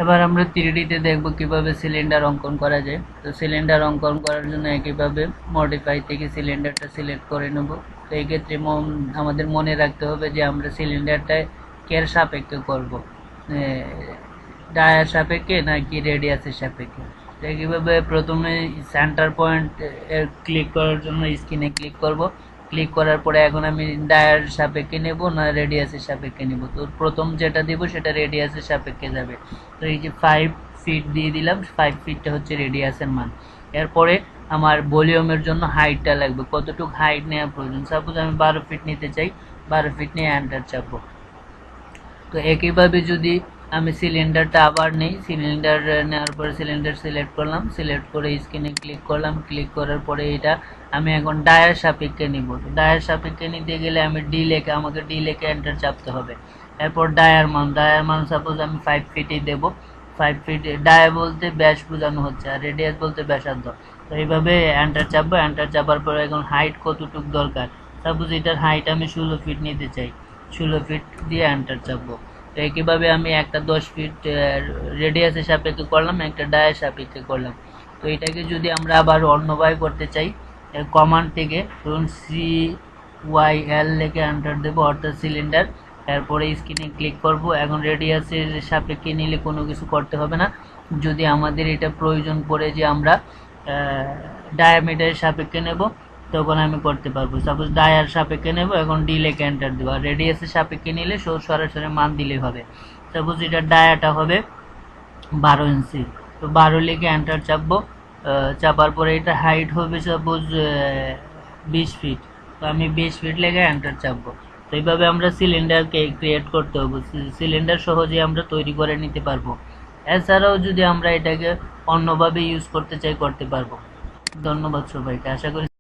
এবার আমরা 3D তে দেখব কিভাবে সিলিন্ডার অঙ্কন করা যায়। তো সিলিন্ডার অঙ্কন করার জন্য একইভাবে মডিফাই থেকে সিলিন্ডারটা সিলেক্ট করে নেব। তো এই ক্ষেত্রে আমাদের মনে রাখতে হবে যে আমরা সিলিন্ডারটা এর সাপেক্ষে করব, ডায়ার সাপেক্ষে নাকি রেডিয়াসের সাপেক্ষে। তো একইভাবে প্রথমে সেন্টার পয়েন্ট ক্লিক করার জন্য স্ক্রিনে ক্লিক করব। ক্লিক করার পরে এখন আমি ডায়ার সাপেক্ষে নেব না রেডিয়াসের সাপেক্ষে নেব। তো প্রথম যেটা দেব সেটা রেডিয়াসের সাপেক্ষে যাবে। তো এই যে 5 ফিট দিয়ে দিলাম, 5 ফিটটা হচ্ছে রেডিয়াসের মান। এরপরে আমার ভলিউমের জন্য হাইটটা লাগবে, কতটুকু হাইট নেওয়া প্রয়োজন। সাপোজ আমি 12 ফিট নিতে চাই, 12 ফিট নিয়ে এন্টার চাপবো। তো একইভাবে যদি আমি সিলিন্ডারটা আবার নেই, সিলিন্ডার নেওয়ার পরে সিলিন্ডার সিলেক্ট করলাম, সিলেক্ট করে স্ক্রিনে ক্লিক করলাম। ক্লিক করার পরে এটা আমি এখন ডায়ার সাপেক্ষে নিব। ডায়ার সাপেক্ষে নিতে গেলে আমি আমাকে ডি লেখে এন্টার চাপতে হবে। এরপর ডায়ার মান সাপোজ আমি 5 ফিটই দেব। 5 ফিট ডায়া বলতে ব্যাস বোঝানো হচ্ছে, আর রেডিয়াস বলতে ব্যাসার্ধ। তো এইভাবে এন্টার চাপবো। এন্টার চাপার পরে এখন হাইট কতটুকু দরকার, সাপোজ এটার হাইট আমি 16 ফিট নিতে চাই, 16 ফিট দিয়ে এন্টার চাপবো। তো একইভাবে আমি একটা 10 ফিট রেডিয়াসের সাপেক্ষে করলাম, একটা ডায়ার সাপেক্ষে করলাম। তো এটাকে যদি আমরা আবার অন্যভাবে করতে চাই, কমান্ড থেকে ধরুন CYL লিখে এন্টার দেবো, অর্থাৎ সিলিন্ডার। তারপরে স্ক্রিনে ক্লিক করব। এখন রেডিয়াসের সাপেক্ষে নিলে কোনো কিছু করতে হবে না। যদি আমাদের এটা প্রয়োজন পড়ে যে আমরা ডায়ামিটারের সাপেক্ষে নেব, তখন আমি করতে পারবো। সাপোজ ডায়ার সাপেক্ষে নেব, এখন ডি লেখে এন্টার দেবো। আর রেডিয়াসের সাপেক্ষে নিলে সরাসরি মান দিলেই হবে। সাপোজ এটা ডায়াটা হবে 12 ইঞ্চি, তো 12 লিখে এন্টার চাপবো। চাপার পরে এটা হাইট হবে সাপোজ 20 ফিট, তো আমি 20 ফিট লিখে এন্টার চাপবো। তো এইভাবে আমরা সিলিন্ডারকে ক্রিয়েট করতে হবে। সিলিন্ডার সহজে আমরা তৈরি করে নিতে পারবো। এছাড়াও যদি আমরা এটাকে অন্যভাবে ইউজ করতে চাই, করতে পারবো। ধন্যবাদ সবাইকে, আশা করি